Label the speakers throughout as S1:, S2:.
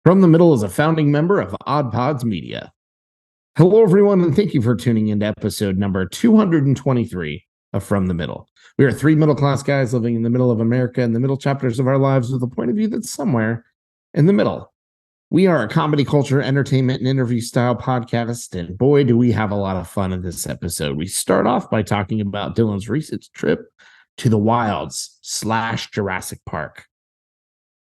S1: From the Middle is a founding member of Odd Pods Media. Hello, everyone, and thank you for tuning into episode number 223 of From the Middle. We are three middle-class guys living in the middle of America in the middle chapters of our lives with a point of view that's somewhere in the middle. We are a comedy, culture, entertainment, and interview style podcast, and boy, do we have a lot of fun in this episode. We start off by talking about Dillon's recent trip to the wilds / Jurassic Park.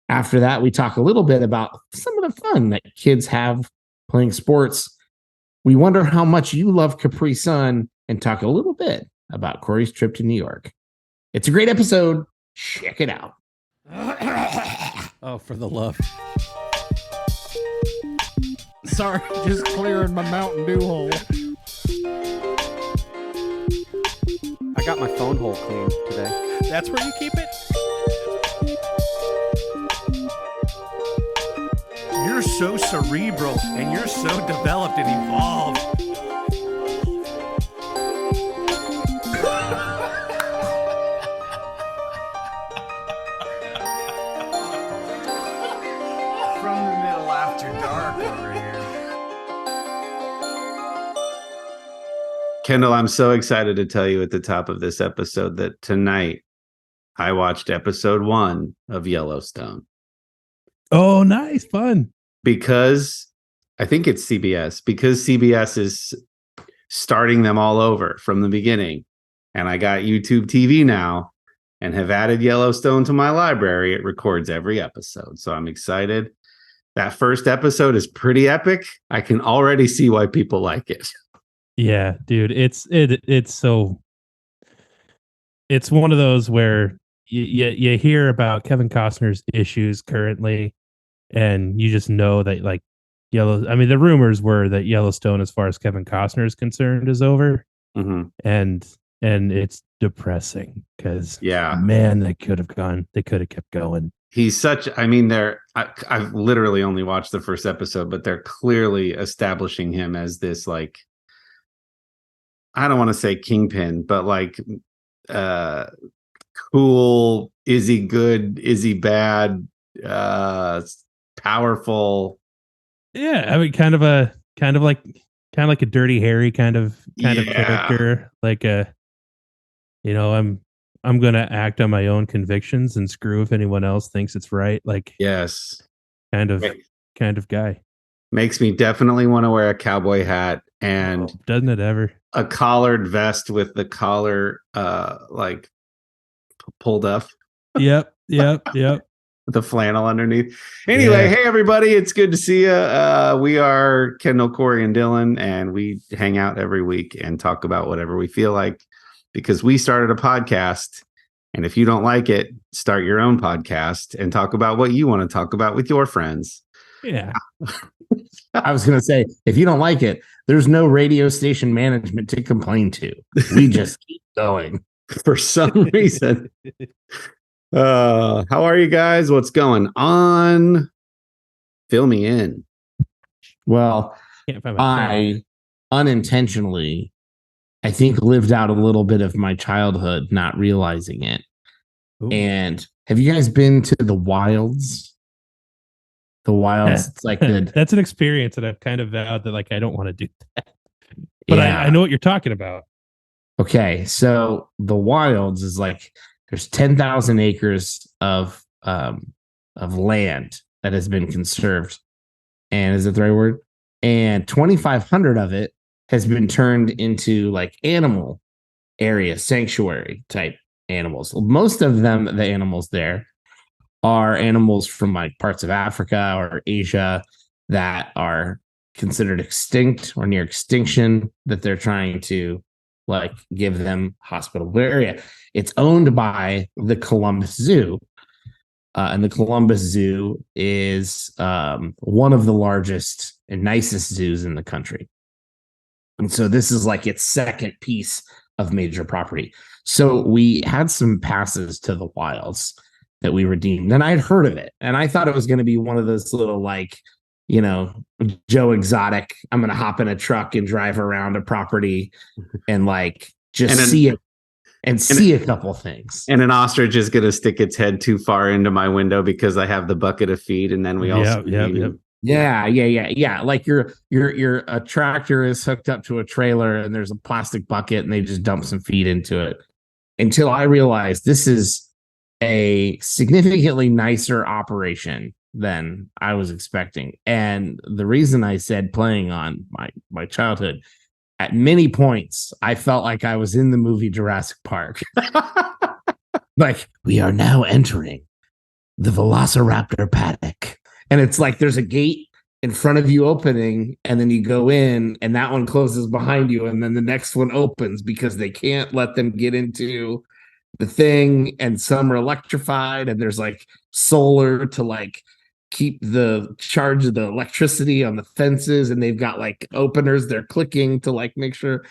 S1: After that, we talk a little bit about some of the fun that kids have playing sports. We wonder how much you love Capri Sun and talk a little bit about Kory's trip to New York. It's a great episode. Check it out.
S2: Oh, for the love.
S3: Sorry, just clearing my Mountain Dew hole.
S2: I got my phone hole cleaned today.
S3: That's where you keep it? You're so cerebral and you're so developed and evolved.
S4: From the Middle after dark over here.
S5: Kendall, I'm so excited to tell you at the top of this episode that tonight I watched episode 1 of Yellowstone.
S3: Oh, nice. Fun.
S5: Because I think it's CBS, because CBS is starting them all over from the beginning. And I got YouTube TV now and have added Yellowstone to my library. It records every episode. So I'm excited. That first episode is pretty epic. I can already see why people like it.
S6: Yeah, dude, it's one of those where you hear about Kevin Costner's issues currently, and you just know that like the rumors were that Yellowstone, as far as Kevin Costner is concerned, is over.
S5: Mm-hmm.
S6: And it's depressing because
S5: man,
S6: they could have kept going.
S5: He's such, I've literally only watched the first episode, but they're clearly establishing him as this, like, I don't want to say kingpin, but like, cool, is he good, is he bad, powerful.
S6: Yeah, I mean, kind of like a Dirty Harry kind of character, like I'm gonna act on my own convictions and screw if anyone else thinks it's right. Like,
S5: yes,
S6: kind of guy.
S5: Makes me definitely want to wear a cowboy hat and
S6: doesn't it ever?
S5: A collared vest with the collar like pulled up.
S6: Yep.
S5: The flannel underneath. Anyway, Hey everybody, it's good to see you. We are Kendall, Kory, and Dillon, and we hang out every week and talk about whatever we feel like, because we started a podcast, and if you don't like it, start your own podcast and talk about what you want to talk about with your friends.
S6: Yeah.
S1: I was going to say, if you don't like it, there's no radio station management to complain to. We just keep going
S5: for some reason. How are you guys? What's going on? Fill me in.
S1: Well, I unintentionally, I think, lived out a little bit of my childhood, not realizing it. Ooh. And have you guys been to the wilds? The wilds, it's like
S6: that's an experience that I've kind of vowed that like I don't want to do that. But I know what you're talking about.
S1: Okay, so the wilds is like there's 10,000 acres of land that has been conserved, and is it the right word? And 2,500 of it has been turned into like animal area, sanctuary type animals. Most of them, the animals there, are animals from like parts of Africa or Asia that are considered extinct or near extinction, that they're trying to like give them hospitable area. It's owned by the Columbus Zoo. And the Columbus Zoo is one of the largest and nicest zoos in the country. And so this is like its second piece of major property. So we had some passes to the wilds that we redeemed, and I'd heard of it, and I thought it was going to be one of those little, like, Joe Exotic, I'm going to hop in a truck and drive around a property and like see it and see a couple things.
S5: And an ostrich is going to stick its head too far into my window because I have the bucket of feed, and then we also
S1: Yeah. Like your a tractor is hooked up to a trailer and there's a plastic bucket and they just dump some feed into it. Until I realized this is a significantly nicer operation than I was expecting. And the reason I said playing on my childhood, at many points, I felt like I was in the movie Jurassic Park. Like, we are now entering the Velociraptor paddock. And it's like there's a gate in front of you opening, and then you go in, and that one closes behind you, and then the next one opens because they can't let them get into the thing. And some are electrified, and there's like solar to like keep the charge of the electricity on the fences, and they've got like openers they're clicking to like make sure.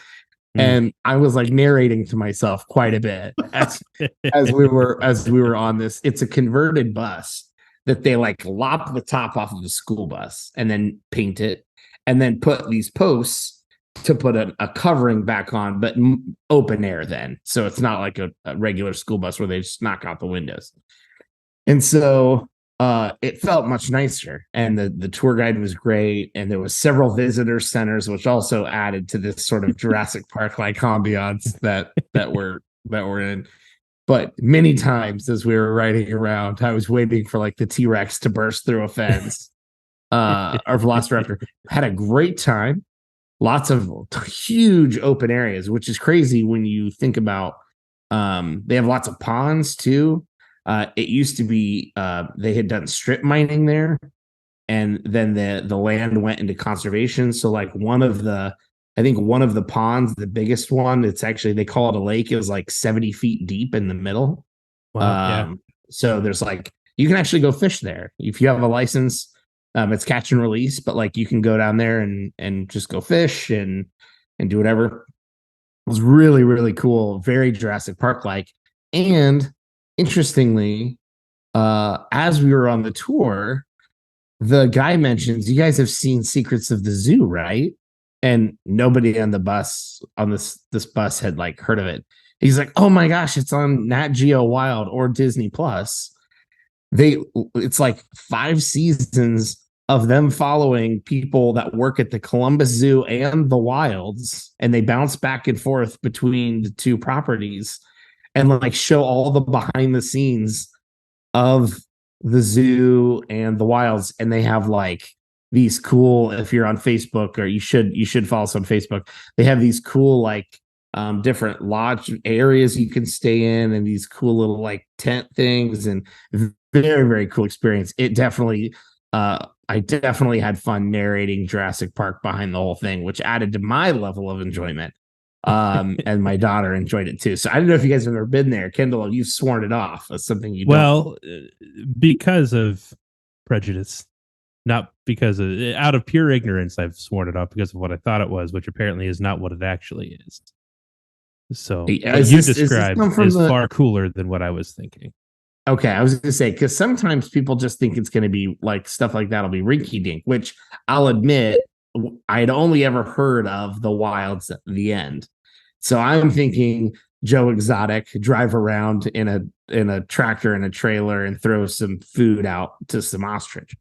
S1: And I was like narrating to myself quite a bit as we were on this. It's a converted bus that they like lop the top off of the school bus and then paint it and then put these posts to put a covering back on, but open air then. So it's not like a regular school bus where they just knock out the windows. And so it felt much nicer, and the tour guide was great, and there was several visitor centers, which also added to this sort of Jurassic Park like ambiance that we're in. But many times as we were riding around, I was waiting for like the T-Rex to burst through a fence. Our Velociraptor had a great time. Lots of huge open areas, which is crazy when you think about. They have lots of ponds too. It used to be they had done strip mining there, and then the land went into conservation. So like I think one of the ponds, the biggest one, it's actually, they call it a lake. It was like 70 feet deep in the middle.
S6: Wow,
S1: So there's like, you can actually go fish there if you have a license. It's catch and release, but like you can go down there and just go fish and do whatever. It was really, really cool. Very Jurassic Park like. And interestingly, as we were on the tour, the guy mentions, you guys have seen Secrets of the Zoo, right? And nobody on the bus, on this bus, had like heard of it. He's like, oh my gosh, it's on Nat Geo Wild or Disney Plus. It's like 5 seasons of them following people that work at the Columbus Zoo and the Wilds, and they bounce back and forth between the two properties and like show all the behind the scenes of the zoo and the Wilds. And they have like these cool, if you're on Facebook, or you should follow us on Facebook, they have these cool like different lodge areas you can stay in, and these cool little like tent things, and very, very cool experience. It definitely I definitely had fun narrating Jurassic Park behind the whole thing, which added to my level of enjoyment. And my daughter enjoyed it too. So I don't know if you guys have ever been there. Kendall, you've sworn it off as something you don't.
S6: Because of prejudice, not because of, out of pure ignorance, I've sworn it off because of what I thought it was, which apparently is not what it actually is. So what you described is far cooler than what I was thinking.
S1: Okay, I was going to say, because sometimes people just think it's going to be like stuff like that'll be rinky dink, which I'll admit I'd only ever heard of the Wilds at the end. So I'm thinking Joe Exotic, drive around in a tractor and a trailer and throw some food out to some ostrich.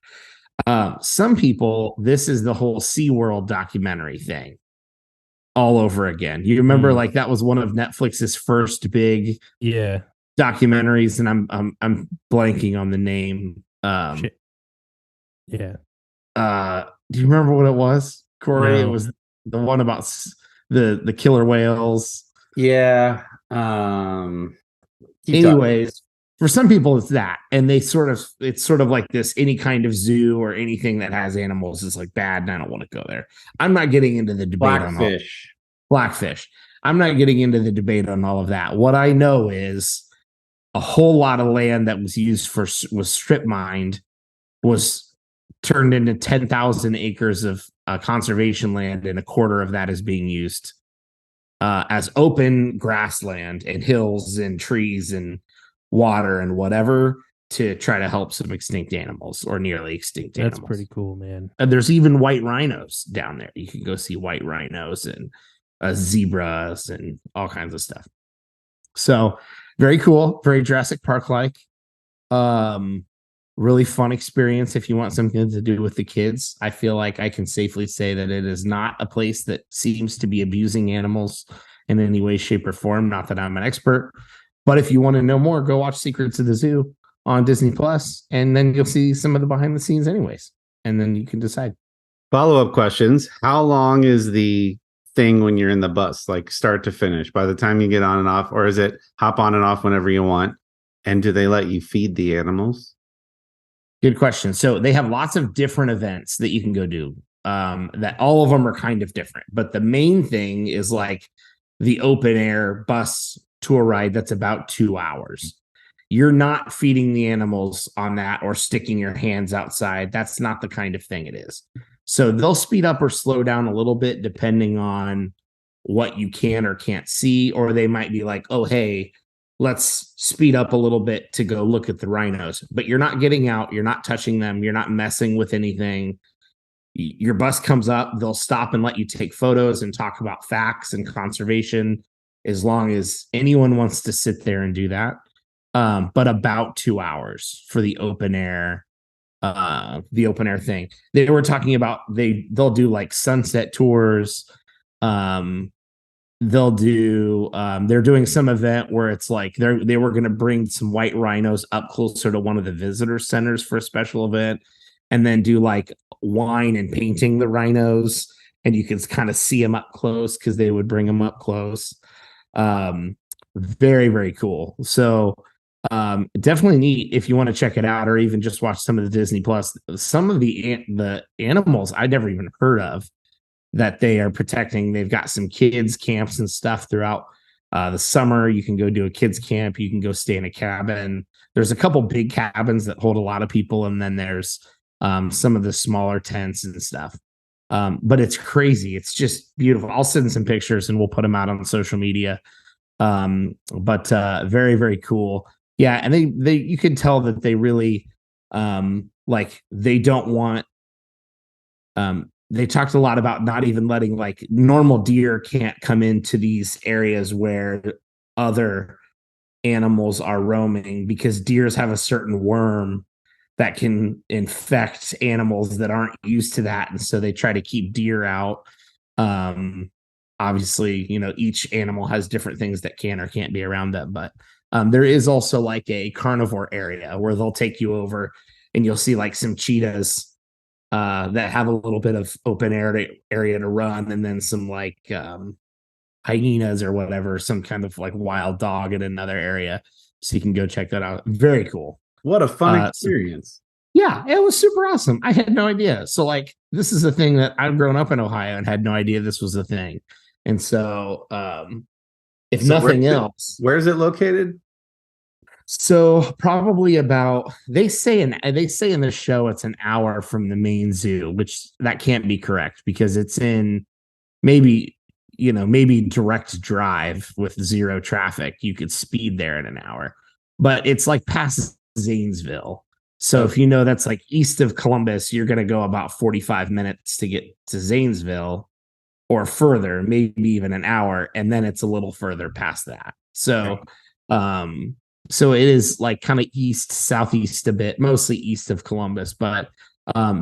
S1: Some people, this is the whole SeaWorld documentary thing all over again. You remember like that was one of Netflix's first big documentaries, and I'm blanking on the name. Do you remember what it was, Kory? No. It was the one about the killer whales.
S5: Yeah.
S1: Anyways, for some people it's that, and it's sort of like this, any kind of zoo or anything that has animals is like bad, and I don't want to go there. I'm not getting into the debate on Blackfish. I'm not getting into the debate on all of that. What I know is a whole lot of land that was used was strip mined, was turned into 10,000 acres of conservation land, and a quarter of that is being used as open grassland and hills and trees and water and whatever to try to help some extinct animals or nearly extinct animals.
S6: That's pretty cool, man.
S1: And there's even white rhinos down there. You can go see white rhinos and zebras and all kinds of stuff. So very cool, very Jurassic Park like. really fun experience if you want something to do with the kids. I feel like I can safely say that it is not a place that seems to be abusing animals in any way, shape, or form. Not that I'm an expert, but if you want to know more, go watch Secrets of the Zoo on Disney Plus, and then you'll see some of the behind the scenes, anyways, and then you can decide.
S5: Follow-up questions. How long is the thing when you're in the bus, like start to finish, by the time you get on and off, or is it hop on and off whenever you want? And do they let you feed the animals?
S1: Good question. So they have lots of different events that you can go do. That all of them are kind of different, but the main thing is like the open air bus tour ride that's about 2 hours. You're not feeding the animals on that or sticking your hands outside. That's not the kind of thing it is. So they'll speed up or slow down a little bit depending on what you can or can't see, or they might be like, oh, hey, let's speed up a little bit to go look at the rhinos. But you're not getting out, you're not touching them, you're not messing with anything. Your bus comes up, they'll stop and let you take photos and talk about facts and conservation, as long as anyone wants to sit there and do that. But about 2 hours for the open air thing. They were talking about they'll do like sunset tours. They'll do they're doing some event where it's like they were going to bring some white rhinos up closer to one of the visitor centers for a special event, and then do like wine and painting the rhinos, and you can kind of see them up close because they would bring them up close. Very, very cool. So definitely neat if you want to check it out, or even just watch some of the Disney Plus. Some of the animals I'd never even heard of that they are protecting. They've got some kids camps and stuff throughout the summer. You can go do a kids camp. You can go stay in a cabin. There's a couple big cabins that hold a lot of people, and then there's some of the smaller tents and stuff. But it's crazy. It's just beautiful. I'll send some pictures and we'll put them out on social media. But very, very cool. Yeah, and they you can tell that they really like they don't want they talked a lot about not even letting like normal deer can't come into these areas where other animals are roaming, because deers have a certain worm that can infect animals that aren't used to that, and so they try to keep deer out. Obviously, you know, each animal has different things that can or can't be around them, but there is also like a carnivore area where they'll take you over and you'll see like some cheetahs that have a little bit of open area to run, and then some like hyenas or whatever, some kind of like wild dog in another area. So you can go check that out. Very cool.
S5: What a fun experience.
S1: Yeah, it was super awesome. I had no idea. So like this is a thing that I've grown up in Ohio and had no idea this was a thing. And so if nothing else,
S5: where's it located?
S1: So probably about they say in the show it's an hour from the main zoo, which that can't be correct because it's in maybe direct drive with zero traffic. You could speed there in an hour, but it's like past Zanesville. So if you know that's like east of Columbus, you're going to go about 45 minutes to get to Zanesville, or further, maybe even an hour, and then it's a little further past that. So so it is like kind of southeast a bit, mostly east of Columbus, but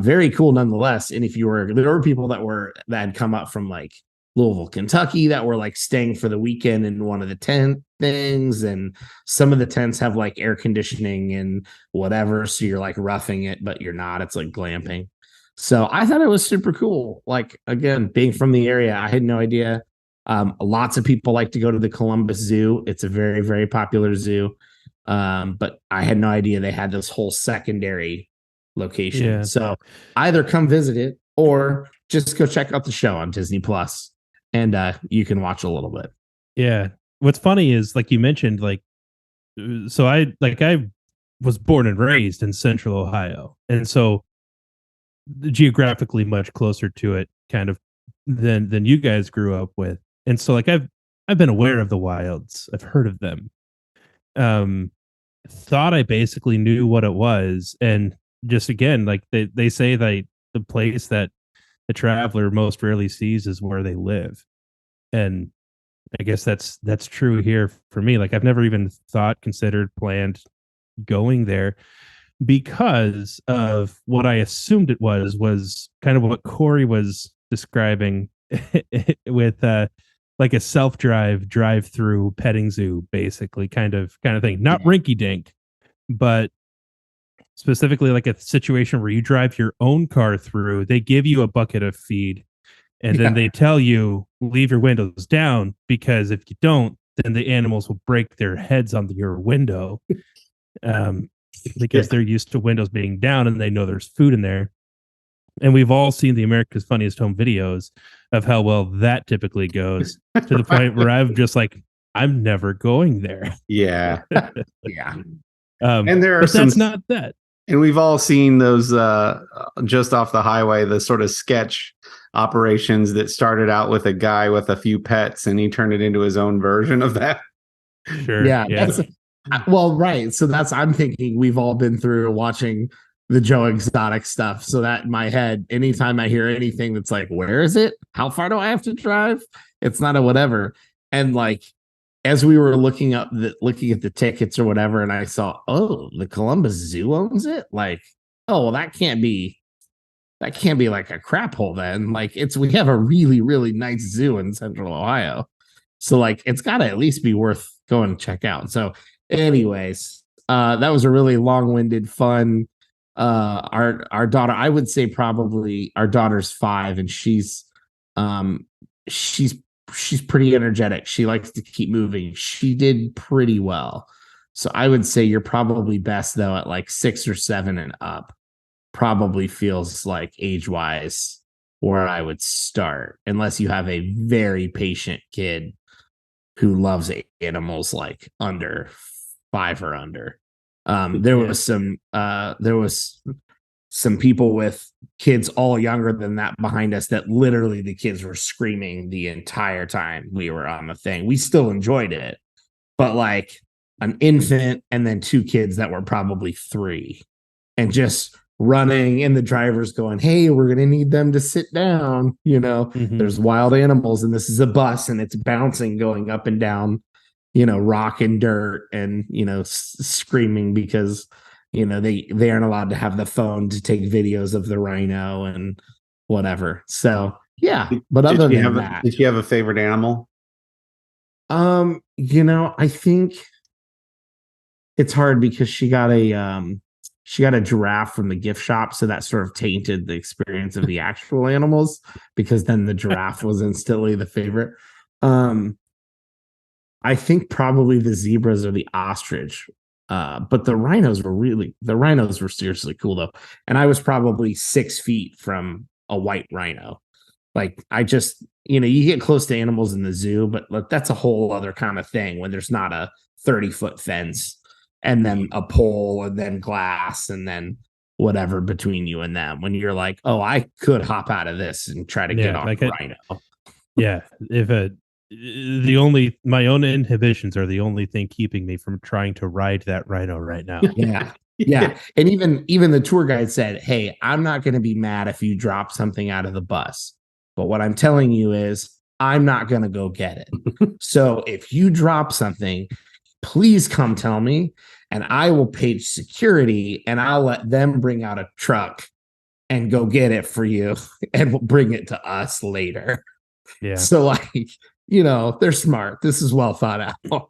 S1: very cool nonetheless. And if there were people that had come up from like Louisville, Kentucky, that were like staying for the weekend in one of the tent things, and some of the tents have like air conditioning and whatever, so you're like roughing it, but you're not. It's like glamping. So I thought it was super cool. Like, again, being from the area, I had no idea. Lots of people like to go to the Columbus Zoo. It's a very, very popular zoo. But I had no idea they had this whole secondary location.
S6: Yeah.
S1: So either come visit it or just go check out the show on Disney Plus, and you can watch a little bit.
S6: Yeah. What's funny is, like you mentioned, like, so I was born and raised in Central Ohio, and so geographically much closer to it kind of than you guys grew up with. And so like I've been aware of the wilds. I've heard of them. Thought I basically knew what it was, and just again, like they say that the place that the traveler most rarely sees is where they live. And I guess that's true here for me. Like I've never even considered, planned going there. because of what I assumed it was kind of what Kory was describing with like a drive-through petting zoo, basically kind of thing. Not rinky dink, but specifically like a situation where you drive your own car through. They give you a bucket of feed, and then they tell you leave your windows down, because if you don't, then the animals will break their heads on your window. Because they're used to windows being down and they know there's food in there. And we've all seen the America's Funniest Home Videos of how well that typically goes, to the point where I'm just like, I'm never going there.
S5: Yeah.
S1: Yeah.
S5: And there are
S6: but that's not that.
S5: And we've all seen those just off the highway, the sort of sketch operations that started out with a guy with a few pets and he turned it into his own version of that.
S6: Sure.
S1: Yeah. Well, right. So I'm thinking we've all been through watching the Joe Exotic stuff. So that in my head, anytime I hear anything that's like, where is it? How far do I have to drive? It's not a whatever. And like, as we were looking at the tickets or whatever, and I saw, oh, the Columbus Zoo owns it. Like, oh, well, that can't be like a crap hole then. Like, we have a really, really nice zoo in Central Ohio. So like, it's got to at least be worth going to check out. So anyways, that was a really long-winded, fun. Our daughter, I would say probably our daughter's 5, and she's pretty energetic. She likes to keep moving. She did pretty well. So I would say you're probably best though at like 6 or 7 and up. Probably feels like age-wise where I would start, unless you have a very patient kid who loves animals like under 5 or under. There was some people with kids all younger than that behind us that literally the kids were screaming the entire time we were on the thing. We still enjoyed it, but like an infant and then 2 kids that were probably 3 and just running, and the driver's going, hey, we're going to need them to sit down. There's wild animals and this is a bus and it's bouncing, going up and down, rock and dirt, and, screaming because, they aren't allowed to have the phone to take videos of the rhino and whatever. So, yeah. But other than that,
S5: did you have a favorite animal?
S1: I think it's hard because she got a giraffe from the gift shop, so that sort of tainted the experience of the actual animals, because then the giraffe was instantly the favorite. I think probably the zebras or the ostrich, but the rhinos were seriously cool though, and I was probably 6 feet from a white rhino. Like, I just, you get close to animals in the zoo, but that's a whole other kind of thing when there's not a 30-foot fence and then a pole and then glass and then whatever between you and them, when you're like, oh, I could hop out of this and try to get on a rhino.
S6: Yeah. My own inhibitions are the only thing keeping me from trying to ride that rhino right now.
S1: Yeah. And even the tour guide said, hey, I'm not going to be mad if you drop something out of the bus, but what I'm telling you is I'm not going to go get it. So if you drop something, please come tell me, and I will page security and I'll let them bring out a truck and go get it for you, and we'll bring it to us later.
S6: Yeah.
S1: So like, they're smart. This is well thought out.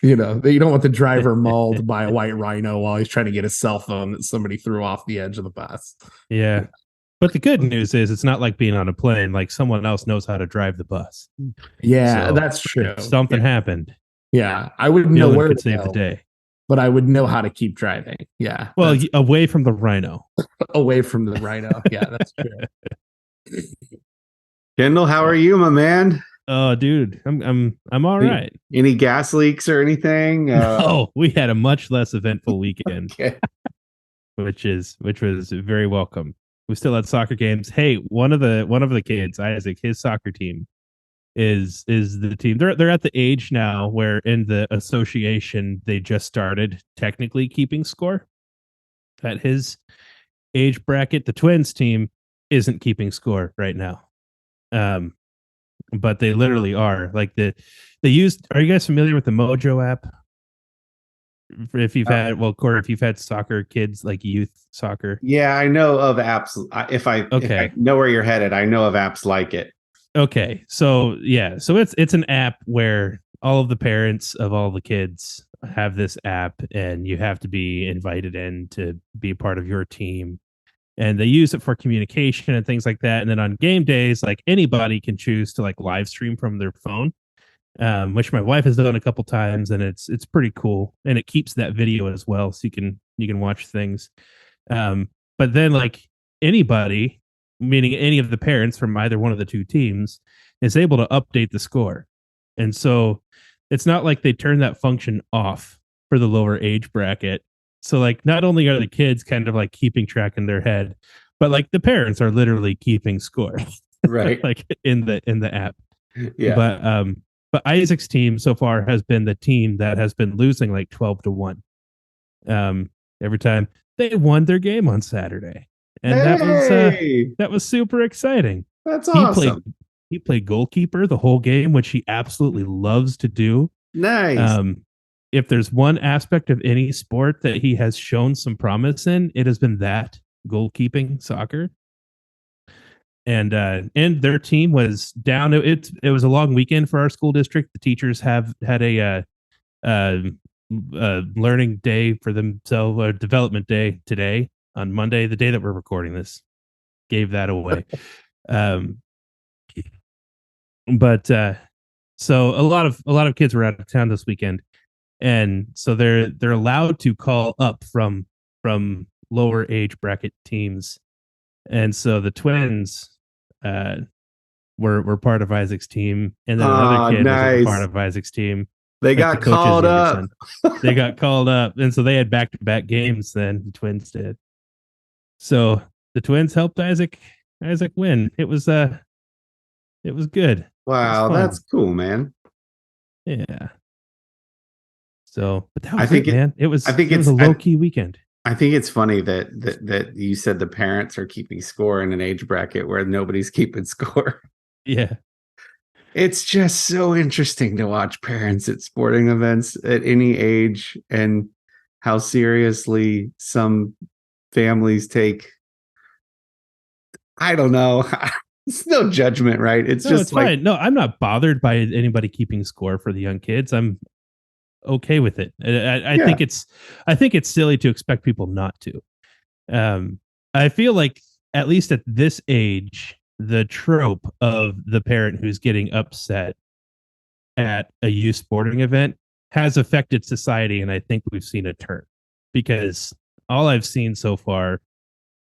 S1: You don't want the driver mauled by a white rhino while he's trying to get a cell phone that somebody threw off the edge of the bus.
S6: Yeah. But the good news is it's not like being on a plane. Like, someone else knows how to drive the bus.
S1: Yeah,
S6: so
S1: that's true.
S6: If something happened.
S1: Yeah, I wouldn't know where
S6: to
S1: save
S6: the day,
S1: but I would know how to keep driving. Yeah.
S6: Well, away from the rhino.
S1: Away from the rhino. Yeah, that's true.
S5: Kendall, how are you, my man?
S6: Oh, dude, I'm all right.
S5: Any gas leaks or anything?
S6: Oh, we had a much less eventful weekend,
S5: okay.
S6: which was very welcome. We still had soccer games. Hey, one of the kids, Isaac, his soccer team is the team. They're at the age now where in the association they just started technically keeping score. At his age bracket, the Twins team isn't keeping score right now. But they literally are. Like, are you guys familiar with the Mojo app? If you've had, well, Corey, if you've had soccer kids, like youth soccer.
S5: Yeah, I know of apps. If I know where you're headed, I know of apps like it.
S6: Okay. So yeah, so it's an app where all of the parents of all the kids have this app, and you have to be invited in to be part of your team. And they use it for communication and things like that. And then on game days, like anybody can choose to like live stream from their phone, which my wife has done a couple times, and it's pretty cool. And it keeps that video as well, so you can watch things. But then like anybody, meaning any of the parents from either one of the two teams, is able to update the score. And so it's not like they turn that function off for the lower age bracket. So like not only are the kids kind of like keeping track in their head, but like the parents are literally keeping score.
S5: Right.
S6: Like in the app.
S5: Yeah.
S6: But Isaac's team so far has been the team that has been losing like 12-1. Every time they won their game on Saturday. And that was super exciting.
S5: That's awesome.
S6: He played goalkeeper the whole game, which he absolutely loves to do.
S5: Nice.
S6: If there's one aspect of any sport that he has shown some promise in, it has been that goalkeeping soccer. And their team was down. It was a long weekend for our school district. The teachers have had a learning day for themselves, a development day today on Monday, the day that we're recording this. Gave that away. But so a lot of kids were out of town this weekend, and so they're allowed to call up from lower age bracket teams, and so the twins were part of Isaac's team, and then another kid was part of Isaac's team.
S5: They got called up.
S6: They got called up, and so they had back-to-back games. Then the twins did. So the twins helped Isaac win. It was good.
S5: Wow, that's cool, man.
S6: Yeah. So, but that was man. It was a low-key weekend.
S5: I think it's funny that you said the parents are keeping score in an age bracket where nobody's keeping score.
S6: Yeah.
S5: It's just so interesting to watch parents at sporting events at any age and how seriously some families take. I don't know. It's no judgment, right? It's
S6: fine. No, I'm not bothered by anybody keeping score for the young kids. I'm okay with it. I think it's silly to expect people not to. I feel like at least at this age, the trope of the parent who's getting upset at a youth sporting event has affected society, and I think we've seen a turn, because all I've seen so far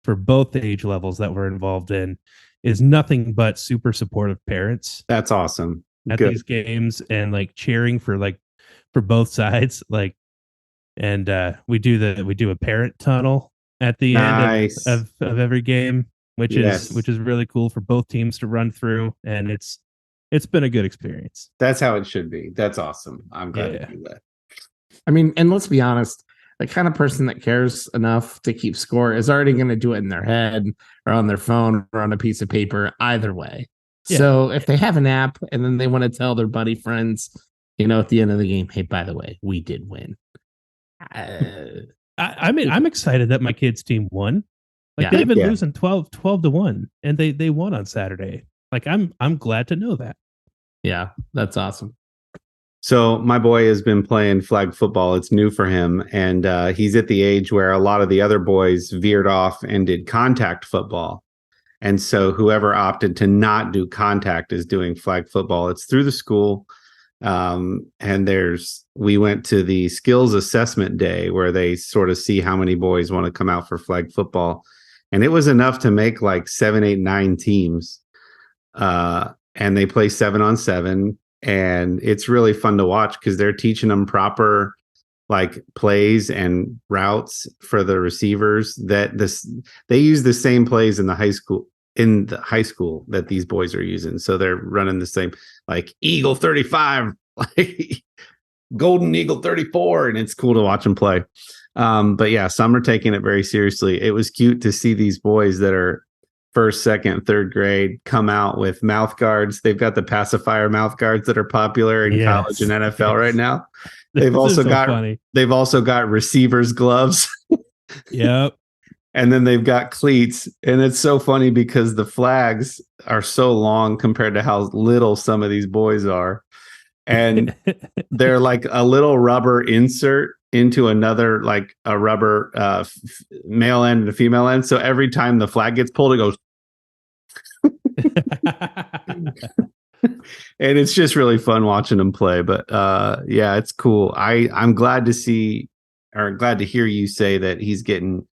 S6: for both age levels that we're involved in is nothing but super supportive parents.
S5: That's awesome.
S6: At these games, and like cheering for both sides. Like, and we do a parent tunnel at the end of every game, which is really cool for both teams to run through, and it's been a good experience.
S5: That's how it should be. That's awesome. I'm glad to do that.
S1: I mean, and let's be honest, the kind of person that cares enough to keep score is already going to do it in their head or on their phone or on a piece of paper, either way. Yeah. So if they have an app and then they want to tell their buddy friends, at the end of the game, hey, by the way, we did win.
S6: I mean, I'm excited that my kids' team won. Like they've been losing 12-1, and they won on Saturday. Like I'm glad to know that.
S1: Yeah, that's awesome.
S5: So my boy has been playing flag football. It's new for him. And he's at the age where a lot of the other boys veered off and did contact football. And so whoever opted to not do contact is doing flag football. It's through the school. And we went to the skills assessment day where they sort of see how many boys want to come out for flag football. And it was enough to make like 7, 8, 9 teams. And they play 7-on-7. And it's really fun to watch because they're teaching them proper like plays and routes for the receivers. They use the same plays in the high school that these boys are using. So they're running the same, like Eagle 35, like Golden Eagle 34, and it's cool to watch them play. But yeah, some are taking it very seriously. It was cute to see these boys that are first, second, third grade come out with mouth guards. They've got the pacifier mouth guards that are popular in college and NFL right now. They've also got receivers gloves.
S6: Yep.
S5: And then they've got cleats. And it's so funny because the flags are so long compared to how little some of these boys are. And they're like a little rubber insert into another, like a rubber male end and a female end. So every time the flag gets pulled, it goes. And it's just really fun watching them play. But yeah, it's cool. I'm glad to hear you say that he's getting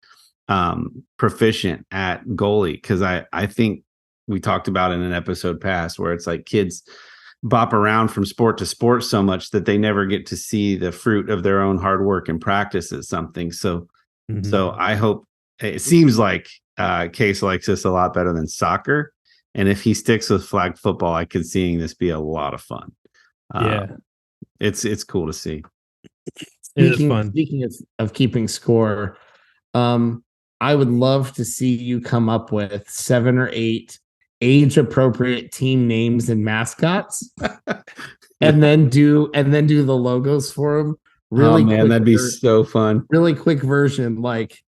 S5: proficient at goalie, because I think we talked about in an episode past where it's like kids bop around from sport to sport so much that they never get to see the fruit of their own hard work and practice at something. So I hope, it seems like Case likes this a lot better than soccer, and if he sticks with flag football, I could seeing this be a lot of fun. It's cool to see.
S1: Speaking of keeping score, I would love to see you come up with 7 or 8 age-appropriate team names and mascots, and then do the logos for them.
S5: Really, man, that'd be so fun.
S1: Really quick version, like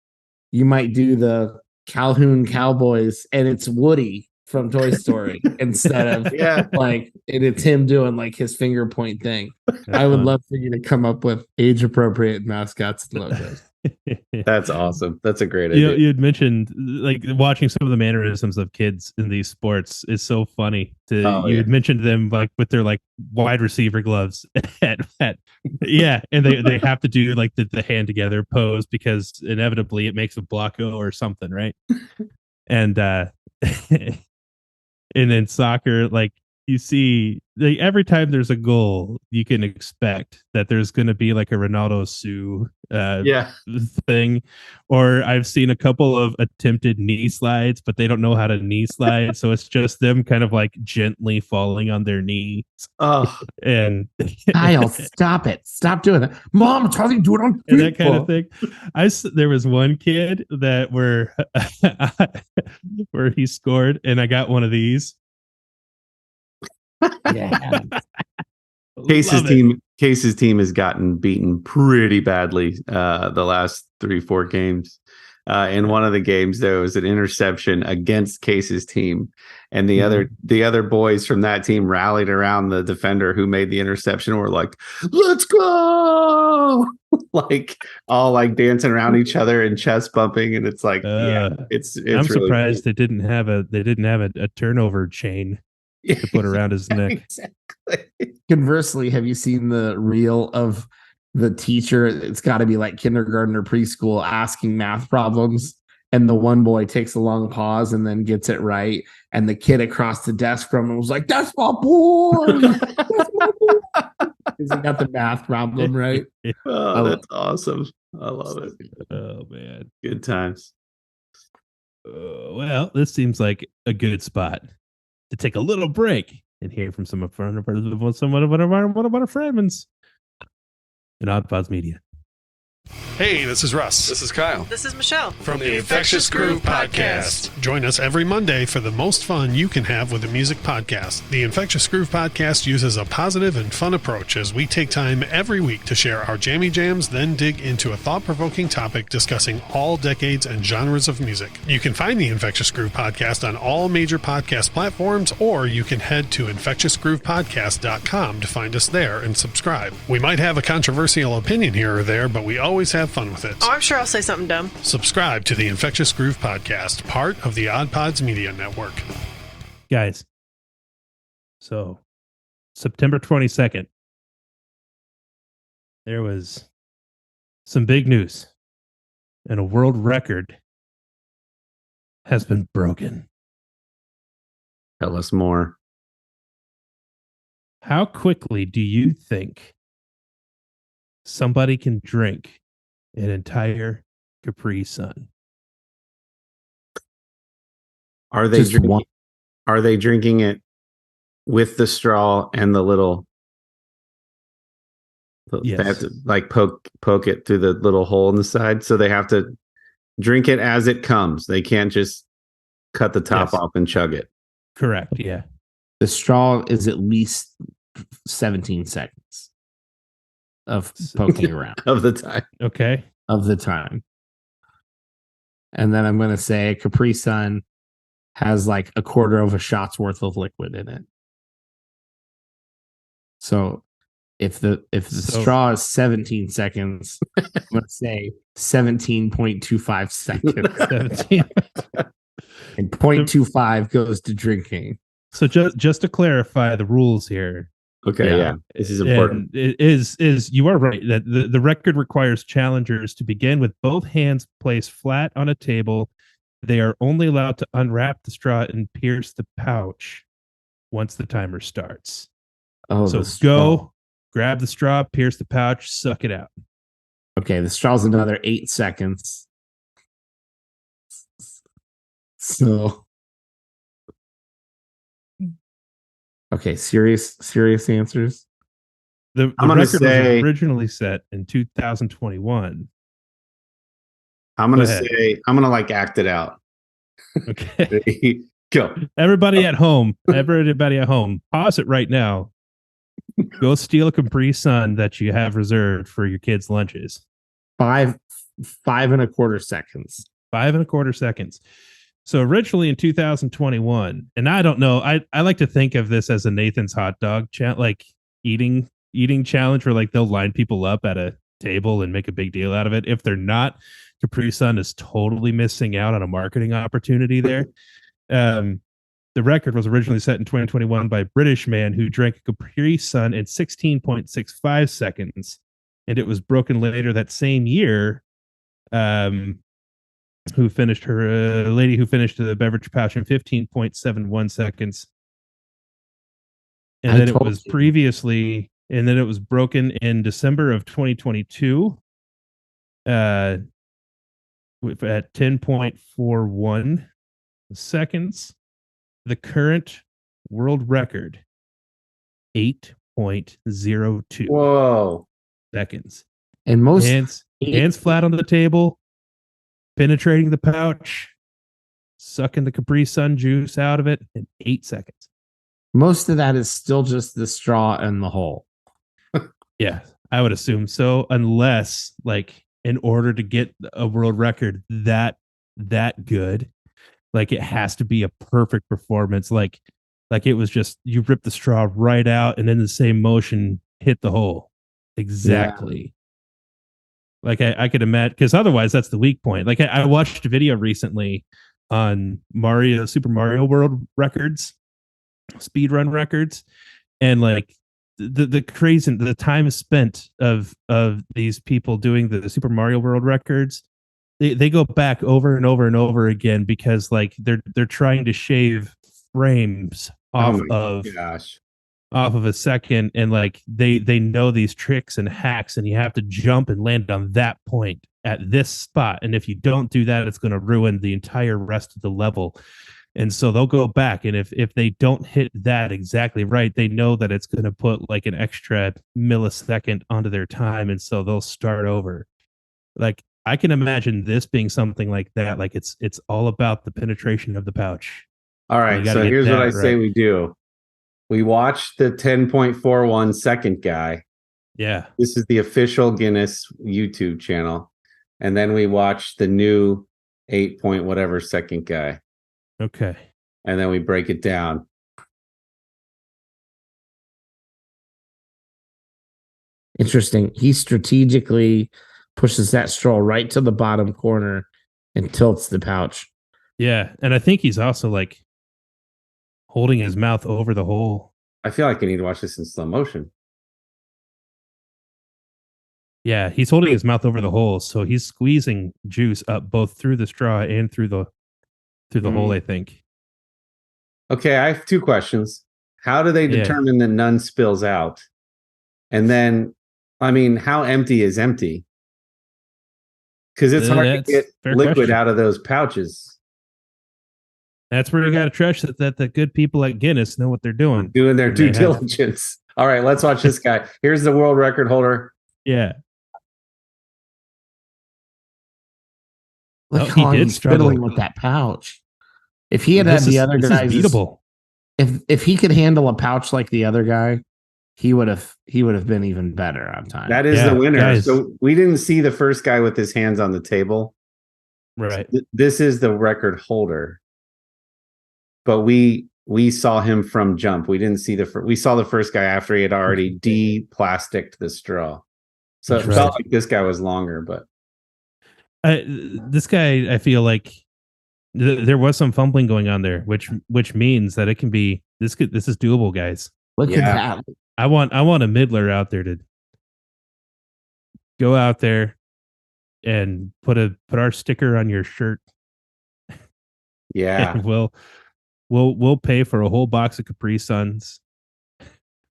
S1: you might do the Calhoun Cowboys, and it's Woody from Toy Story instead of like it's him doing like his finger point thing. I would love for you to come up with age-appropriate mascots and logos.
S5: That's awesome. That's a great idea.
S6: You had mentioned like watching some of the mannerisms of kids in these sports is so funny. You had mentioned them like with their like wide receiver gloves and they have to do like the hand together pose because inevitably it makes a block go or something, right? And and then soccer, like you see, like, every time there's a goal, you can expect that there's going to be like a Ronaldo Sue thing. Or I've seen a couple of attempted knee slides, but they don't know how to knee slide. So it's just them kind of like gently falling on their knees.
S5: Oh,
S1: and Kyle, stop it. Stop doing that. Mom, it's how you do it on
S6: and that kind of thing. There was one kid that where he scored, and I got one of these.
S1: Yeah.
S5: Case's team has gotten beaten pretty badly the last 3-4 games. In one of the games, there was an interception against Case's team, and the other boys from that team rallied around the defender who made the interception and were like, "Let's go!" like all like dancing around each other and chest bumping, and it's like, it's
S6: I'm
S5: really
S6: surprised
S5: cool.
S6: they didn't have a turnover chain to put around his neck.
S5: Exactly.
S1: Conversely, have you seen the reel of the teacher? It's got to be like kindergarten or preschool asking math problems, and the one boy takes a long pause and then gets it right, and the kid across the desk from him was like, "That's my boy." That's my boy. Because he got the math problem right.
S5: Oh, that's awesome. I love it.
S6: Oh man,
S5: good times.
S6: Well, this seems like a good spot to take a little break and hear from one of our friends in Odd Pods Media.
S3: Hey, this is Russ. This is Kyle.
S7: This is Michelle.
S3: From the Infectious Groove Podcast. Join us every Monday for the most fun you can have with a music podcast. The Infectious Groove Podcast uses a positive and fun approach as we take time every week to share our jammy jams, then dig into a thought-provoking topic discussing all decades and genres of music. You can find the Infectious Groove Podcast on all major podcast platforms, or you can head to infectiousgroovepodcast.com to find us there and subscribe. We might have a controversial opinion here or there, but we always have fun with it.
S7: Oh, I'm sure I'll say something dumb.
S3: Subscribe to the Infectious Groove Podcast, part of the Odd Pods Media Network.
S6: Guys, so September 22nd, there was some big news, and a world record has been broken.
S5: Tell us more.
S6: How quickly do you think somebody can drink an entire Capri Sun?
S5: Are they drinking it with the straw and the little?
S6: Yes.
S5: They have to like poke it through the little hole in the side, so they have to drink it as it comes. They can't just cut the top
S6: Yes.
S5: off and chug it.
S6: Correct. Yeah.
S1: The straw is at least 17 seconds of poking around
S5: Of the time.
S6: Okay.
S1: of the time. And then I'm going to say a Capri Sun has like a quarter of a shot's worth of liquid in it. So if the straw is 17 seconds, I'm going to say 17.25 seconds.
S6: 17.
S1: And 0.25 goes to drinking.
S6: So just to clarify the rules here.
S5: Okay, yeah. This is important.
S6: And it is you are right that the record requires challengers to begin with both hands placed flat on a table. They are only allowed to unwrap the straw and pierce the pouch once the timer starts.
S1: Oh,
S6: so
S1: the straw.
S6: go grab the straw, pierce the pouch, suck it out.
S1: Okay, the straw's another 8 seconds. So okay, serious answers.
S6: The record was originally set in 2021.
S5: I'm gonna say I'm gonna like act it out.
S6: Okay.
S5: Go.
S6: Everybody at home, pause it right now. Go steal a Capri Sun that you have reserved for your kids' lunches.
S1: 5.25 seconds.
S6: 5.25 seconds. So originally in 2021, and I don't know, I like to think of this as a Nathan's hot dog like eating challenge, where like they'll line people up at a table and make a big deal out of it. If they're not, Capri Sun is totally missing out on a marketing opportunity there. The record was originally set in 2021 by a British man who drank a Capri Sun in 16.65 seconds, and it was broken later that same year. Who finished her lady who finished the beverage pouch in 15.71 seconds. And then it was then it was broken in December of 2022 at 10.41 seconds. The current world record, 8.02
S5: Whoa.
S6: seconds.
S1: And most
S6: hands flat on the table, penetrating the pouch, sucking the Capri Sun juice out of it in 8 seconds.
S1: Most of that is still just the straw and the hole.
S6: Yeah, I would assume so, unless like in order to get a world record that good, like it has to be a perfect performance. Like it was just you rip the straw right out and in the same motion hit the hole. Exactly. Yeah. Like I could imagine, because otherwise that's the weak point. Like I watched a video recently on Super Mario World records, speedrun records, and like the crazy the time spent of these people doing the Super Mario World records. They go back over and over and over again because like they're trying to shave frames off of a second, and like they know these tricks and hacks, and you have to jump and land on that point at this spot, and if you don't do that, it's going to ruin the entire rest of the level. And so they'll go back, and if they don't hit that exactly right, they know that it's going to put like an extra millisecond onto their time, and so they'll start over. Like I can imagine this being something like that. Like it's all about the penetration of the pouch.
S5: All right, so here's what I say we do. We watch the 10.41 second guy.
S6: Yeah.
S5: This is the official Guinness YouTube channel. And then we watch the new 8 point whatever second guy.
S6: Okay.
S5: And then we break it down.
S1: Interesting. He strategically pushes that straw right to the bottom corner and tilts the pouch.
S6: Yeah. And I think he's also like holding his mouth over the hole.
S5: I feel like I need to watch this in slow motion.
S6: Yeah, he's holding his mouth over the hole, so he's squeezing juice up both through the straw and through the hole, I think.
S5: Okay, I have two questions. How do they determine that none spills out? And then, I mean, how empty is empty? Because it's hard to get liquid out of those pouches.
S6: That's where you got to trust that the good people at Guinness know what they're doing.
S5: Doing their due diligence. All right, let's watch this guy. Here's the world record holder.
S6: Yeah.
S1: Look how he's fiddling with that pouch. If he had the other
S6: this
S1: guys,
S6: is beatable.
S1: If he could handle a pouch like the other guy, he would have been even better on time.
S5: That is
S6: Yeah,
S5: the winner.
S6: guys.
S5: So we didn't see the first guy with his hands on the table.
S6: Right.
S5: This is the record holder. But we saw him from jump. We didn't see we saw the first guy after he had already de-plasticked the straw. So it felt like this guy was longer, but
S6: this guy, I feel like there was some fumbling going on there, which means that it can be this is doable, guys.
S1: Look at that.
S6: I want a middler out there to go out there and put our sticker on your shirt.
S5: Yeah.
S6: And we'll pay for a whole box of Capri Suns.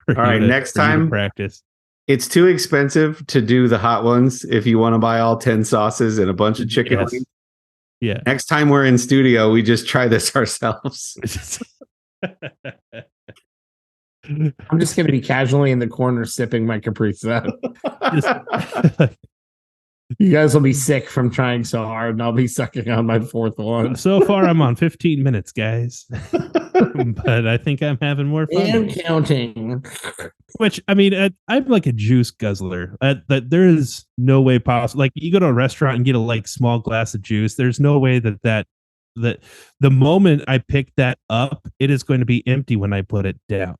S5: All right, next time
S6: practice.
S5: It's too expensive to do the hot ones if you want to buy all 10 sauces and a bunch of chicken wings.
S6: Yeah.
S5: Next time we're in studio, we just try this ourselves.
S1: I'm just going to be casually in the corner sipping my Capri Sun. You guys will be sick from trying so hard, and I'll be sucking on my fourth one.
S6: So far, I'm on 15 minutes, guys. But I think I'm having more fun.
S1: And counting.
S6: Which, I mean, I'm like a juice guzzler. That there is no way possible. Like, you go to a restaurant and get a small glass of juice. There's no way that the moment I pick that up, it is going to be empty when I put it down.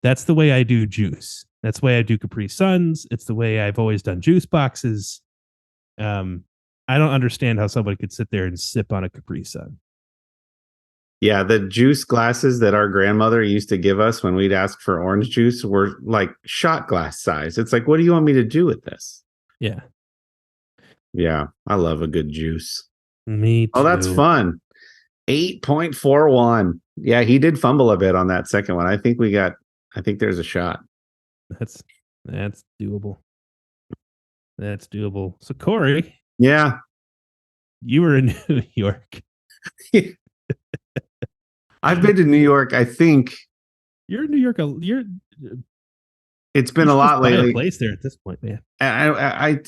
S6: That's the way I do juice. That's the way I do Capri Suns. It's the way I've always done juice boxes. I don't understand how somebody could sit there and sip on a Capri Sun.
S5: Yeah, the juice glasses that our grandmother used to give us when we'd ask for orange juice were like shot glass size. It's like, what do you want me to do with this?
S6: Yeah.
S5: Yeah, I love a good juice.
S6: Me too.
S5: Oh, that's fun. 8.41. Yeah, he did fumble a bit on that second one. I think there's a shot.
S6: That's doable. That's doable. So, Kory.
S5: Yeah.
S6: You were in New York.
S5: I've been to New York, I think.
S6: You're in New York.
S5: It's been a lot lately.
S6: A place there at this point, man.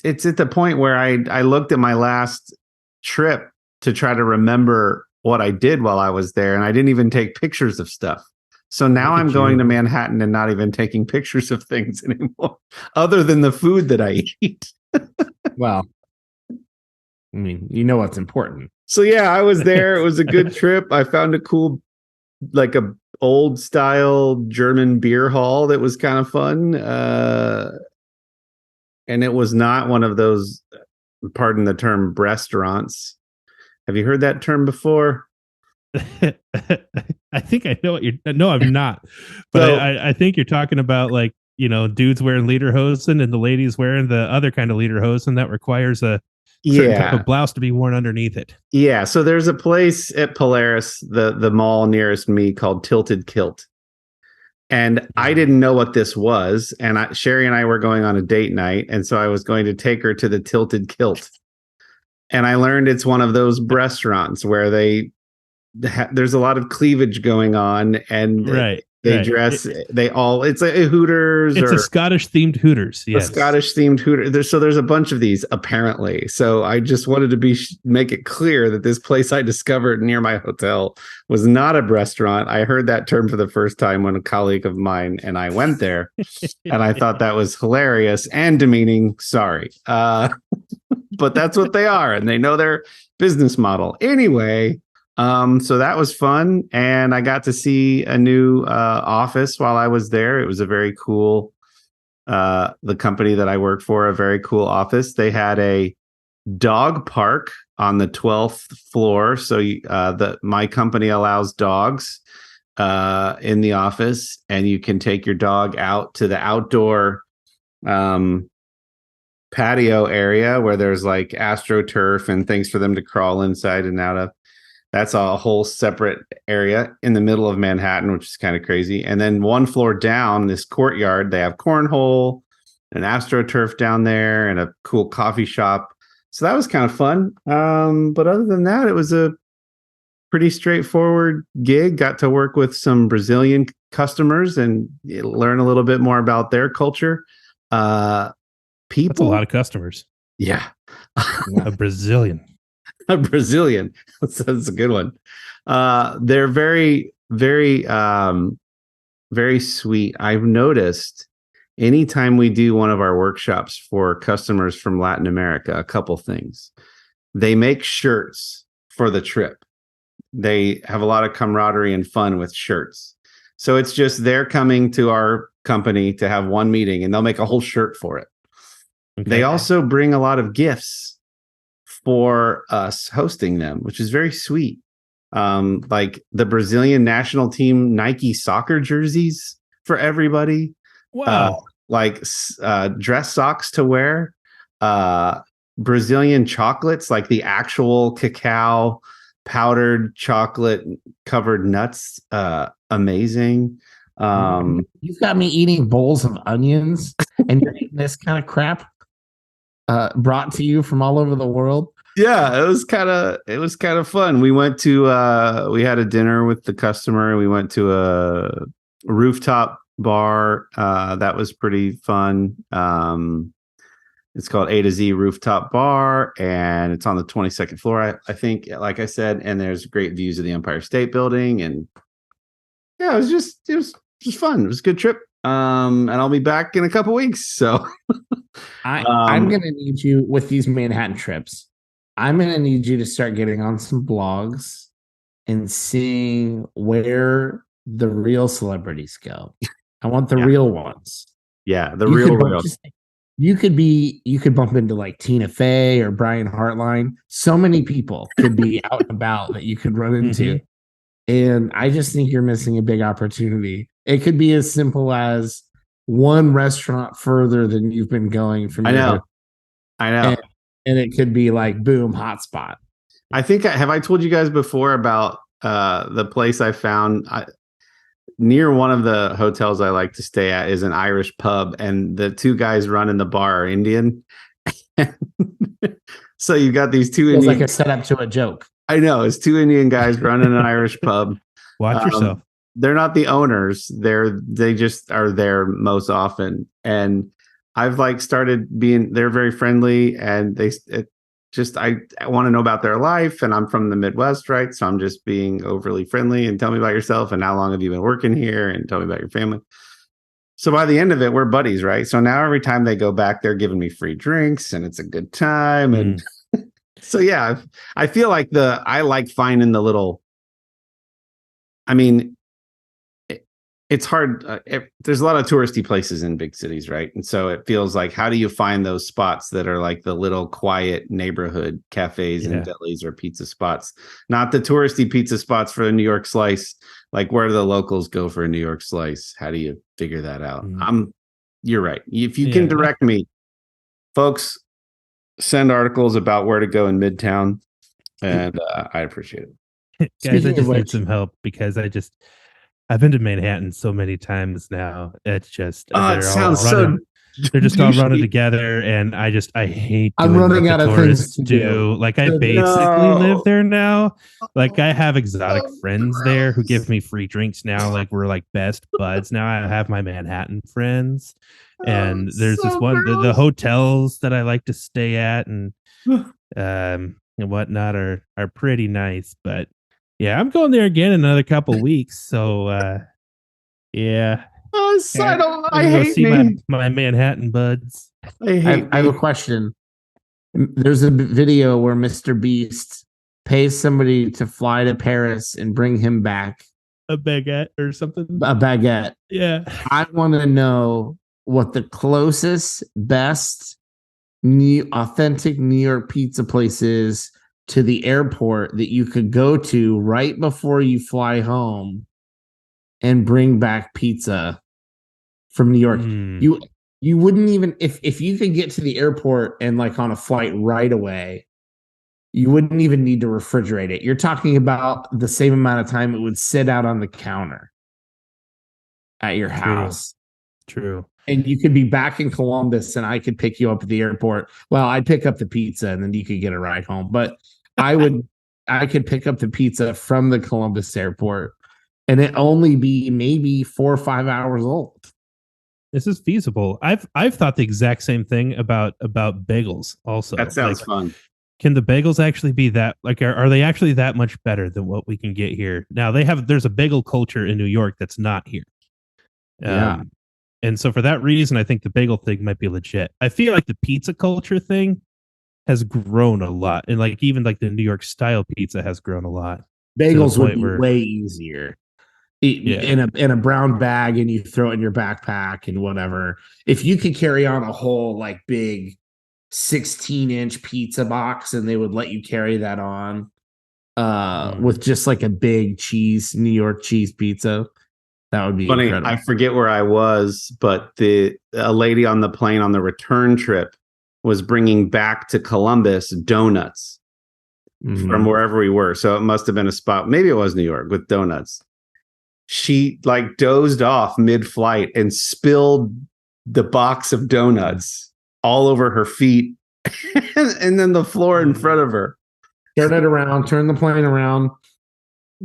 S5: It's at the point where I looked at my last trip to try to remember what I did while I was there, and I didn't even take pictures of stuff. So now I'm going to Manhattan and not even taking pictures of things anymore, other than the food that I eat.
S1: Well, I mean, you know what's important.
S5: So yeah, I was there. It was a good trip. I found a cool, like a old style German beer hall that was kind of fun. And it was not one of those, pardon the term, restaurants. Have you heard that term before?
S6: I think I know what you're. No, I'm not. But so, I think you're talking about dudes wearing lederhosen and the ladies wearing the other kind of lederhosen that requires a certain type of blouse to be worn underneath it.
S5: Yeah. So there's a place at Polaris, the mall nearest me, called Tilted Kilt. And I didn't know what this was. And Sherry and I were going on a date night. And so I was going to take her to the Tilted Kilt. And I learned it's one of those restaurants where there's a lot of cleavage going on, and they dress. It's a Hooters.
S6: It's a Scottish themed Hooters. Yes,
S5: a Scottish themed Hooters. There's a bunch of these apparently. So I just wanted to make it clear that this place I discovered near my hotel was not a restaurant. I heard that term for the first time when a colleague of mine and I went there, and I thought that was hilarious and demeaning. Sorry, but that's what they are, and they know their business model anyway. So that was fun, and I got to see a new office while I was there. It was a very cool, the company that I work for, a very cool office. They had a dog park on the 12th floor. So my company allows dogs in the office, and you can take your dog out to the outdoor patio area where there's like AstroTurf and things for them to crawl inside and out of. That's a whole separate area in the middle of Manhattan, which is kind of crazy. And then one floor down, this courtyard, they have cornhole, an AstroTurf down there, and a cool coffee shop. So that was kind of fun. But other than that, it was a pretty straightforward gig. Got to work with some Brazilian customers and learn a little bit more about their culture.
S6: People. That's a lot of customers.
S5: Yeah.
S6: A Brazilian.
S5: A Brazilian. That's a good one. They're very, very, very sweet. I've noticed anytime we do one of our workshops for customers from Latin America, a couple things. They make shirts for the trip. They have a lot of camaraderie and fun with shirts. So it's just they're coming to our company to have one meeting and they'll make a whole shirt for it. Okay. They also bring a lot of gifts for us hosting them, which is very sweet. Like the Brazilian national team Nike soccer jerseys for everybody.
S6: Wow.
S5: Dress socks to wear. Brazilian chocolates, like the actual cacao powdered chocolate covered nuts. Amazing.
S1: You've got me eating bowls of onions and you're eating this kind of crap brought to you from all over the world.
S5: Yeah, it was kind of fun. We went to we had a dinner with the customer. We went to a rooftop bar. That was pretty fun. It's called A to Z Rooftop Bar, and it's on the 22nd floor, I think, like I said, and there's great views of the Empire State Building. And yeah, it was just fun. It was a good trip. And I'll be back in a couple weeks. So
S1: I'm gonna need you with these Manhattan trips. I'm gonna need you to start getting on some blogs and seeing where the real celebrities go. I want the real ones.
S5: Yeah, the real.
S1: You could bump into like Tina Fey or Brian Hartline. So many people could be out and about that you could run into. Mm-hmm. And I just think you're missing a big opportunity. It could be as simple as one restaurant further than you've been going from.
S5: I know.
S1: And it could be like, boom, hotspot.
S5: I think have I told you guys before about the place I found near one of the hotels I like to stay at is an Irish pub, and the two guys running the bar are Indian. So you got these two Indian,
S1: like a setup to a joke.
S5: I know, it's two Indian guys running an Irish pub.
S6: Watch yourself.
S5: They're not the owners. They just are there most often. And I've they're very friendly, and I want to know about their life, and I'm from the Midwest, right? So I'm just being overly friendly and tell me about yourself and how long have you been working here and tell me about your family. So by the end of it, we're buddies, right? So now every time they go back, they're giving me free drinks and it's a good time. And so, yeah, I feel like I like finding the little, I mean, it's hard. There's a lot of touristy places in big cities, right? And so it feels like, how do you find those spots that are like the little quiet neighborhood cafes and delis or pizza spots, not the touristy pizza spots for the New York slice? Like, where do the locals go for a New York slice? How do you figure that out? You're right. If you can direct me, folks, send articles about where to go in Midtown, and I appreciate it.
S6: Guys, I just need some help because I've been to Manhattan so many times now. It's just
S5: it sounds so.
S6: They're just all running together, and I hate.
S1: I'm running out of things to do.
S6: Like, I basically live there now. Like, I have exotic friends there who give me free drinks now. Like, we're like best buds now. I have my Manhattan friends, and there's this one. The hotels that I like to stay at and whatnot are pretty nice, but. Yeah, I'm going there again in another couple weeks. So, yeah.
S5: I hate
S6: see my Manhattan buds.
S1: I have a question. There's a video where Mr. Beast pays somebody to fly to Paris and bring him back
S6: a baguette or something.
S1: A baguette.
S6: Yeah.
S1: I want to know what the closest, best, authentic New York pizza place is to the airport that you could go to right before you fly home and bring back pizza from New York. You wouldn't even, if you could get to the airport and like on a flight right away, you wouldn't even need to refrigerate it. You're talking about the same amount of time it would sit out on the counter at your house.
S6: True.
S1: And you could be back in Columbus and I could pick you up at the airport. Well, I'd pick up the pizza and then you could get a ride home. But I could pick up the pizza from the Columbus airport and it only be maybe 4 or 5 hours old.
S6: This is feasible. I've thought the exact same thing about bagels also.
S5: That sounds fun.
S6: Can the bagels actually be that like are they actually that much better than what we can get here? Now there's a bagel culture in New York that's not here.
S1: Yeah.
S6: And so for that reason, I think the bagel thing might be legit. I feel like the pizza culture thing has grown a lot. And like even like the New York style pizza has grown a lot.
S1: Bagels would be way easier.
S6: Yeah.
S1: In a brown bag, and you throw it in your backpack and whatever. If you could carry on a whole like big 16-inch pizza box, and they would let you carry that on with just like a big New York cheese pizza, that would be
S5: funny.
S1: incredible.
S5: I forget where I was, but a lady on the plane on the return trip was bringing back to Columbus donuts from wherever we were. So it must have been a spot. Maybe it was New York with donuts. She like dozed off mid-flight and spilled the box of donuts all over her feet and then the floor in front of her.
S1: Turn it around, turn the plane around.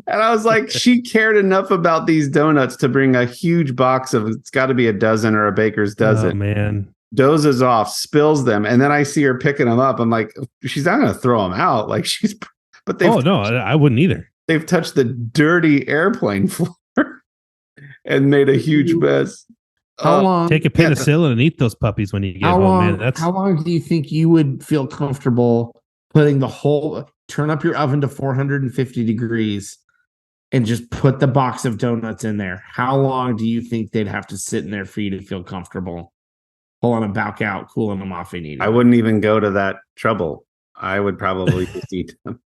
S5: And I was like, she cared enough about these donuts to bring a huge box of, it's got to be a dozen or a baker's dozen.
S6: Oh, man.
S5: Dozes off, spills them. And then I see her picking them up. I'm like, she's not going to throw them out. Like but they've,
S6: I wouldn't either.
S5: They've touched the dirty airplane floor and made a huge mess.
S1: How long?
S6: Take a penicillin and eat those puppies when you get home, man.
S1: How long do you think you would feel comfortable putting turn up your oven to 450 degrees and just put the box of donuts in there? How long do you think they'd have to sit in there for you to feel comfortable pulling them back out, cooling them off and eating?
S5: I wouldn't even go to that trouble. I would probably just eat them.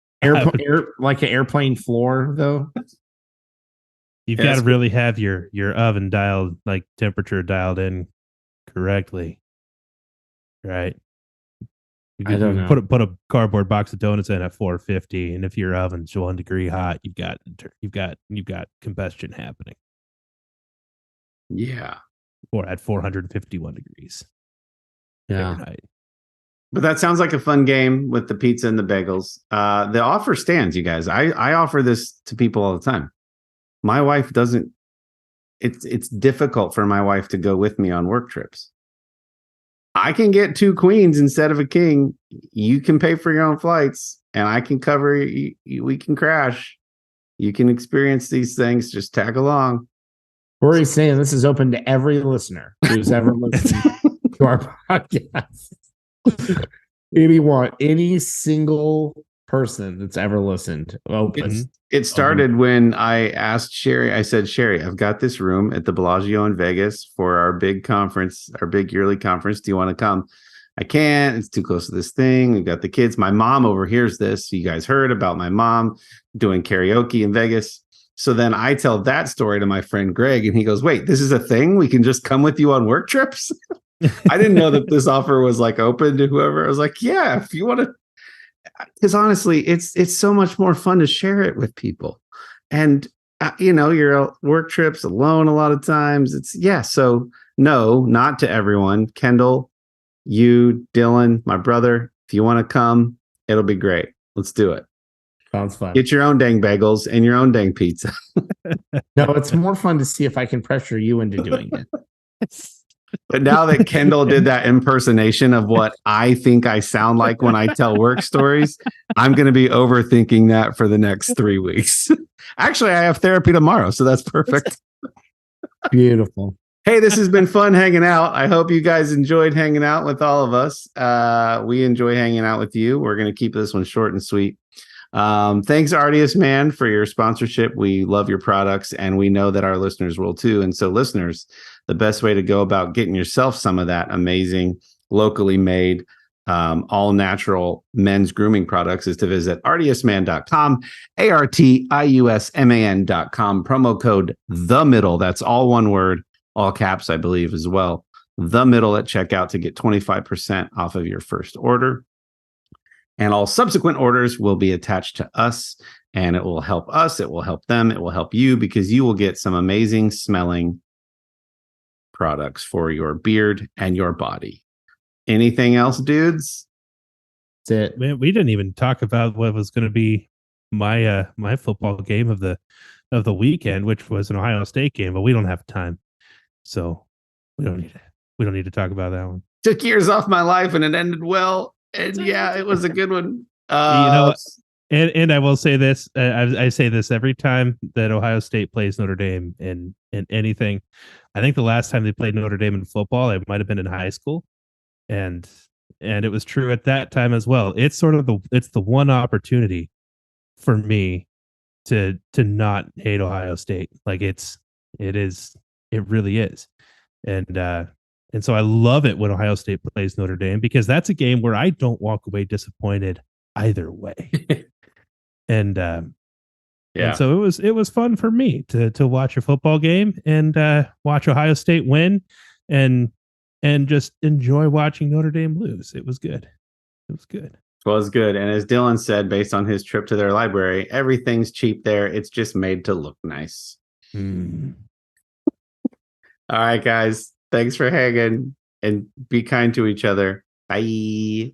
S1: Like an airplane floor, though.
S6: You've got to really have your oven dialed, like temperature dialed in correctly, right?
S1: I don't know.
S6: Put a cardboard box of donuts in at 450, and if your oven's 1 degree hot, you've got combustion happening.
S5: Yeah,
S6: or at 451 degrees.
S1: Yeah.
S6: Fahrenheit.
S5: But that sounds like a fun game with the pizza and the bagels. The offer stands, you guys. I offer this to people all the time. My wife doesn't. It's difficult for my wife to go with me on work trips. I can get 2 queens instead of a king. You can pay for your own flights, and I can cover. We can crash. You can experience these things. Just tag along.
S1: Kory's saying this is open to every listener who's ever listened to our podcast. Any single person that's ever listened. Open.
S5: It started when I asked Sherry. I said, Sherry, I've got this room at the Bellagio in Vegas for our big conference, our big yearly conference. Do you want to come? I can't. It's too close to this thing. We've got the kids. My mom overhears this. You guys heard about my mom doing karaoke in Vegas. So then I tell that story to my friend Greg, and he goes, wait, this is a thing? We can just come with you on work trips? I didn't know that this offer was like open to whoever. I was like, yeah, if you want to. Because honestly, it's so much more fun to share it with people. And, your work trips alone a lot of times. So no, not to everyone. Kendall, you, Dillon, my brother, if you want to come, it'll be great. Let's do it.
S1: Sounds fun.
S5: Get your own dang bagels and your own dang pizza.
S1: No, it's more fun to see if I can pressure you into doing it.
S5: But now that Kendall did that impersonation of what I think I sound like when I tell work stories, I'm going to be overthinking that for the next 3 weeks. Actually, I have therapy tomorrow, so that's perfect.
S1: Beautiful.
S5: Hey, this has been fun hanging out. I hope you guys enjoyed hanging out with all of us. We enjoy hanging out with you. We're going to keep this one short and sweet. Thanks, Artius Man, for your sponsorship. We love your products, and we know that our listeners will too. And so, listeners, the best way to go about getting yourself some of that amazing, locally made, all natural men's grooming products is to visit artiusman.com, ARTIUSMAN.com, promo code the middle. That's all one word, all caps, I believe, as well. The middle at checkout to get 25% off of your first order. And all subsequent orders will be attached to us, and it will help us. It will help them. It will help you because you will get some amazing smelling products for your beard and your body. Anything else, dudes?
S1: That's it.
S6: Man, we didn't even talk about what was going to be my my football game of the weekend, which was an Ohio State game, but we don't have time, so we don't need to talk about that one.
S5: Took years off my life, and it ended well. And yeah, it was a good one.
S6: You know, and I will say this: I say this every time that Ohio State plays Notre Dame in anything. I think the last time they played Notre Dame in football, it might have been in high school, and it was true at that time as well. It's sort of the one opportunity for me to not hate Ohio State. Like it really is. And so I love it when Ohio State plays Notre Dame because that's a game where I don't walk away disappointed either way. And so it was fun for me to watch a football game and watch Ohio State win and just enjoy watching Notre Dame lose. It was good. It was good.
S5: Was good. And as Dillon said, based on his trip to their library, everything's cheap there. It's just made to look nice.
S6: Mm.
S5: All right, guys. Thanks for hanging and be kind to each other. Bye.